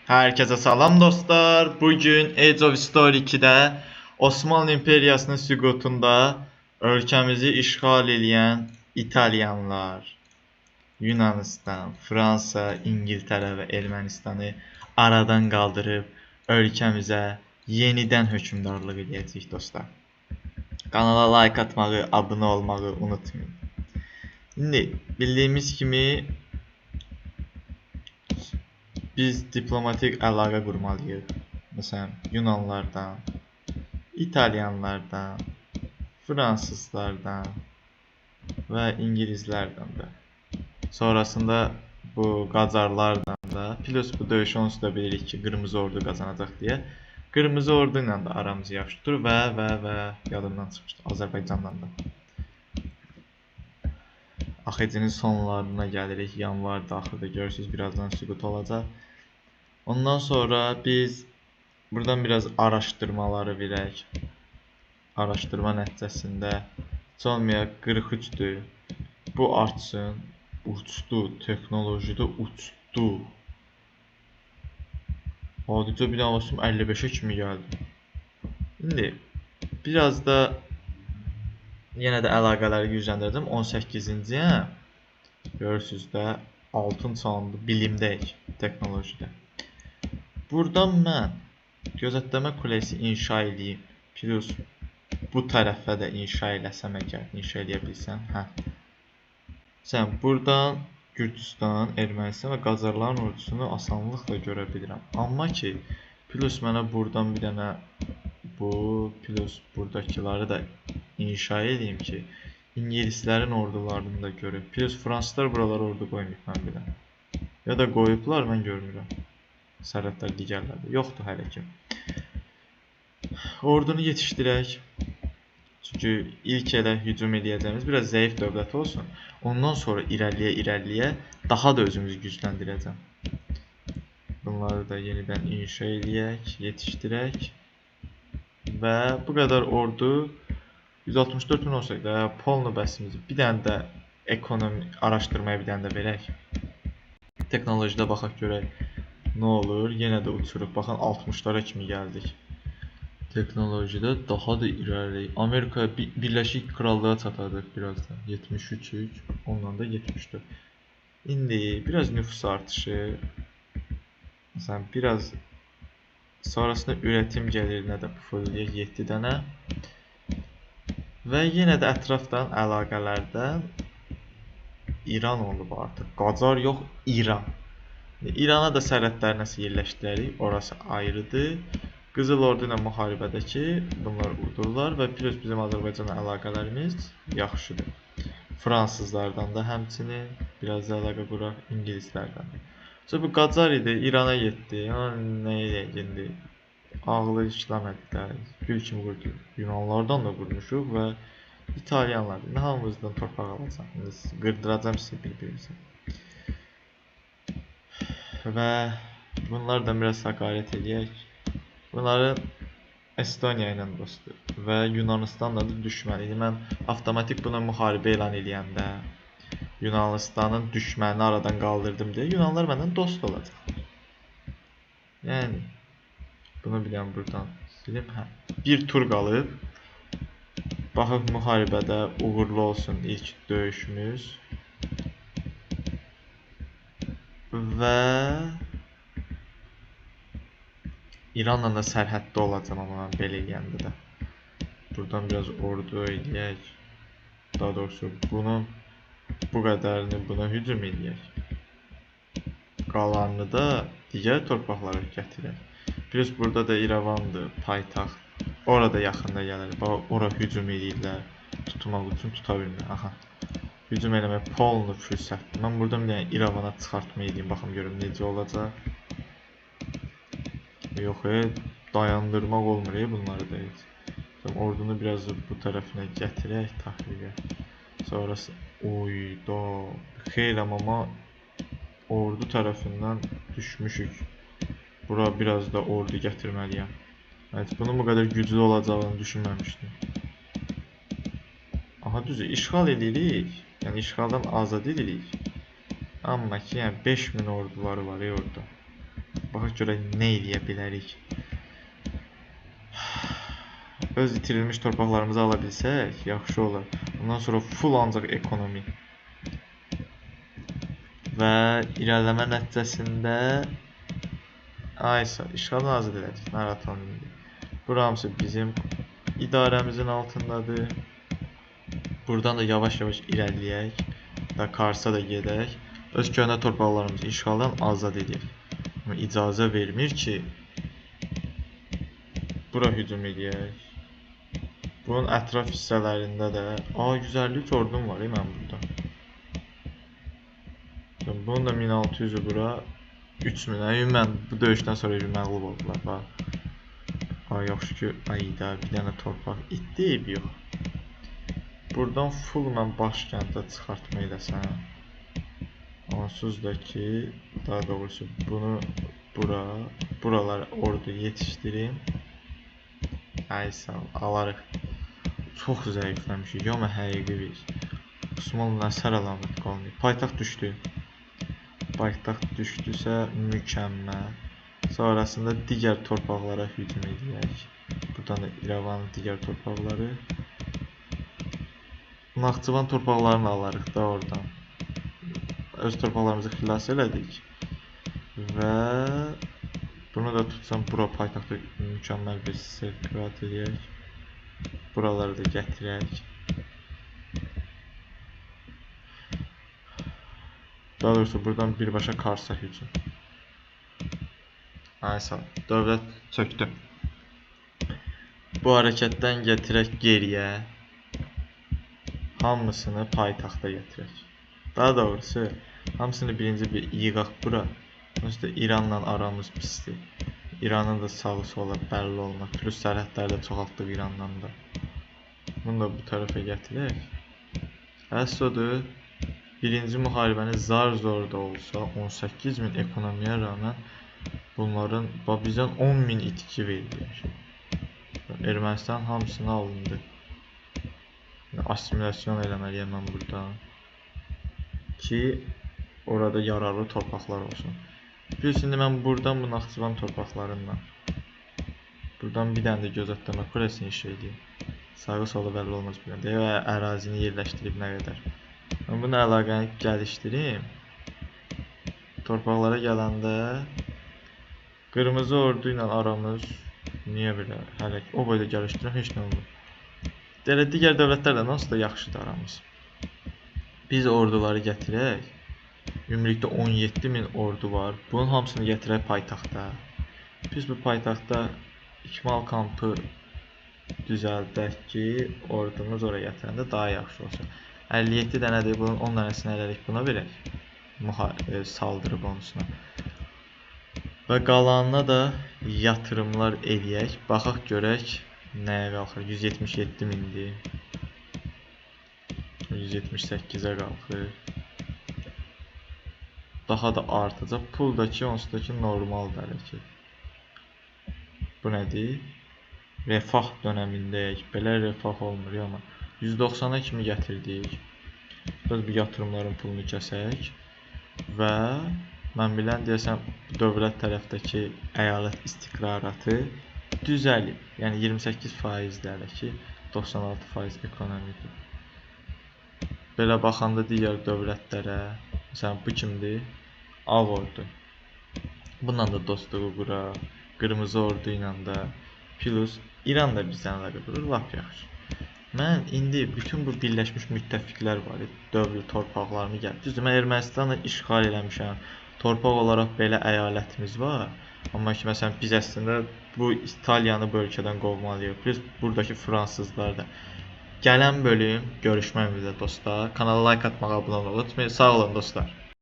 Herkese salam dostlar. Bugün Age of Story 2'də Osmanlı İmperiyasının süqutunda ölkəmizi işğal edən İtalyanlar, Yunanistan, Fransa, İngiltərə və Ermənistanı aradan qaldırıb ölkəmizə yenidən hökmdarlıq edəcək dostlar. Kanala like atmağı, abunə olmağı unutmayın. İndi bildiyimiz kimi biz diplomatik əlaqə qurmalıyıq. Məsələn, Yunanlardan, İtalyanlardan, Fransızlardan və İngilislərdən də. Sonrasında bu Qacarlardan da, plus bu döyüş onsuz da bilirik ki, Qırmızı Ordu qazanacaq deyə. Qırmızı Ordu ilə də aramızı yaxşı tutur və yadımdan çıxmışdı, Azərbaycandan da. AXC-nin sonlarına gəlirik, yanvarda axırda görürsünüz, birazdan süqut olacaq. Ondan sonra biz buradan biraz araşdırmaları verək. Araşdırma nəticəsində heç olmayaq 43-dür. Bu artsın. Uçdu. Texnolojide uçdu. Hadicə bir anlaşım 55'e kimi gəldi. İndi biraz da yenə də əlaqələri gücləndirdim. 18-ciyə görürsünüz də altın çağında bilimdəyik, texnolojidə. Buradan mən gözləmə kulesi inşa edeyim. Plus bu tərəfə də inşa eləsəm əgər, inşa eləyə bilsəm, Sən buradan Gürcüstan, Ermənistan və Qacarların ordusunu asanlıqla görə bilirəm. Amma ki, plus mənə buradan bir dənə bu, plus buradakiləri da inşa edeyim ki, İngilislərin ordularını da görüb. Plus fransızlar buralara ordu qoymayıb mən biləm. Ya da qoyublar, mən görmürəm. Sərhədlər digərlərdə yoxdur hələ ki. Ordunu yetişdirək. Çünki ilk elə hücum edəcəyimiz biraz zəif dövlət olsun. Ondan sonra irəliyə daha da özümüzü gücləndirəcəm. Bunları da yenidən inşa edək, yetişdirək. Və bu qədər ordu 164 min olsaydı, polnu bəsimizi bir dənə də ekonomi araşdırmaya bir dənə də verək. Texnolojidə baxaq görək. Nə olur? Yenə də uçuruq. Baxın 60'lara kimi gəldik. Texnolojide daha da irəliləyik. Amerika Birləşik Krallığa çatardıq birazdan. 73, ondan da 74. İndi biraz nüfus artışı. Məsələn, biraz sonrasında üretim gəlirinə də pufudlayaq 7 dənə. Və yenə də ətrafdan əlaqələrdən İran olub artıq. Qacar yox, İran. İrana da sərhədləri nəsə yerləşdirərik, orası ayrıdır. Qızıl Ordu ilə müharibədəki bunlar udurlar və plus bizim Azərbaycanla əlaqələrimiz yaxşıdır. Fransızlardan da həmçinin biraz da əlaqə quraq, İngilislərdən də. Bu Qacar idi, İrana getdi. Nə edək indi? Ağlı işləmədi də. Gül kimi qurdu. Yunanlardan da qurmuşuq və İtalyanlardan. Hamımızdan torpaq alacaq. Qırdıracam sizə bir-birimizə. Və bunlardan biraz hakaret edək. Bunların Estonia ilə dostdur və Yunanistanla da düşməni. Mən avtomatik buna müharibə elan edəndə Yunanistanın düşmənini aradan qaldırdım deyə Yunanlar məndən dost olacaq. Yəni bunu bilən buradan silim. Bir tur qalıb. Baxaq müharibədə uğurlu olsun ilk döyüşümüz. Və İranla da sərhəddə olacam amma mən belə eləyəndə də. Buradan biraz ordu eləyək. Daha doğrusu bunun bu qədərini buna hücum eləyək. Qalanını da digər torpaqlara gətirək. Plus burada da İrəvandır, paytaxt. Orada yaxında gəlir. Bax, ora hücum eləyirlər. Tutmaq üçün tuta bilmir. Aha. Hücum eləmək polnu fürsətdir. Mən buradan bir dənə İrəvana çıxartma edeyim. Baxım görüm necə olacaq. Yox, dayandırmaq olmur bunları da heç. Ordunu biraz bu tərəfinə gətirək, təxliyə. Sonrası, oyda, xeyr amma ordu tərəfindən düşmüşük. Bura biraz da ordu gətirməliyəm. Evet, bunun bu qədər güclü olacağını düşünməmişdim. Aha, düzü, işğal edirik. Yəni işğaldan azad edirik. Amma ki, yəni 5000 orduları var orada. Baxaq görək nə edə bilərik. Öz itirilmiş torpaqlarımızı ala bilsək, yaxşı olar. Ondan sonra full ancaq ekonomi. Və irəliləmə nəticəsində işğaldan azad elədik. Narahat olmayın. Bura hamısı bizim idarəmizin altındadır. Buradan da yavaş-yavaş irəliləyək və Karsa da gedək. Öz köhnə torpaqlarımızı işğaldan azad edək. Amma icazə vermir ki, bura hücum edək. Bunun ətraf hissələrində də 153 ordum var mən burada. Bunun da 1600'ü bura 3000. Mən bu döyüşdən sonra məğlub oldular. Yaxşı ki, bir dənə torpaq itdi, yox. Buradan full mən başkəndə çıxartma eləsəm. Onsuz da ki, daha doğrusu bunu buralara ordu yetişdirim. Sağ ol, alarıq. Çox zəifləmişik, amma həqiqi biz. Osmanlı Nəsər əlamət qalmayıb. Paytaxt düşdü. Paytaxt düşdüsə mükəmməl. Sonrasında digər torpaqlara hücum edək. Buradan da İrəvanın digər torpaqları. Naxçıvan torpaqlarını alarıq da oradan. Öz torpaqlarımızı xilas elədik. Və bunu da tutsam, bura paytaxtı mükəmməl bir sertifikat edək. Buraları da gətirək. Daha doğrusu buradan birbaşa Karsa hücum. Sağ ol. Dövlət çöktü. Bu hərəkətdən gətirək geriyə. Hamısını paytaxta gətirək. Daha doğrusu hamısını birinci bir yığaq bura. Üstə İranla aramız pisdir. İranın da sağı sola bəlli olmaz. Plus sərhədləri də çoxaltdıq İrandan da. Bunu da bu tərəfə gətirək. Əsədur. Birinci müharibəni zar-zor da olsa 18.000 ekonomiyə rağmen bunların bizdən 10.000 itki verdi. Ermənistan hamısını alındı. Assimilasyon eləməliyəm mən burada. Ki orada yararlı torpaqlar olsun. Şimdi mən buradan bu Naxçıvan torpaqlarından buradan bir dənə də gözləmə kuləsini inşa edeyim. Sağı solu bəlli olmaz bir dənə və ərazini yerləşdirib nə qədər. Mən bunu əlaqəni gəlişdireyim. Torpaqlara gələndə qırmızı ordu ilə aramız niyə belə o boyda gəlişdirəm, heç nə olmur. Elə digər dövlətlərlə nasıl da yaxşıdır aramız. Biz orduları gətirək. Ümumilikdə 17.000 ordu var. Bunun hamısını gətirək paytaxta. Biz bu paytaxta ikmal kampı düzəldək ki, ordumuz oraya gətirəndə daha yaxşı olsun. 57 dənədir, bunun 10 dənəsini elərik buna verək. Saldırı bonusuna. Və qalanına da yatırımlar eləyək. Baxaq görək nəyə qalxır. 177.000-dir. 178-ə qalxır. Daha da artacaq. Puldakı onsuz normaldır hərəkət. Bu nədir? Refah dönəmindəyik. Belə refah olmur amma 190-a kimi gətirdik. Biraz bir yatırımların pulunu kəsək. Və mən bilən deyəsəm dövlət tərəfdəki əyalət istiqraratı düzəlib. Yəni 28%-dir hələ ki, 96% ekonomidir. Belə baxanda digər dövlətlərə, məsələn bu kimdir? Ağ ordu. Bununla da dostluğu quraq. Qırmızı ordu ilə də. Plus İran da bizdən əlaqə qurur, lap yaxşı. Mən indi bütün bu birləşmiş müttəfiqlər var. Dövlət torpaqlarını gəlib. Düzdür, mən Ermənistanı işğal eləmişəm. Torpaq olaraq belə əyalətimiz var. Amma ki, məsələn, biz əslində bu İtaliyanı bu ölkədən qovmalıyıq. Plus buradakı fransızlar da. Gələn bölüm görüşmək üzrə dostlar. Kanala like atmağı, abunə olmağı unutmayın. Sağ olun dostlar.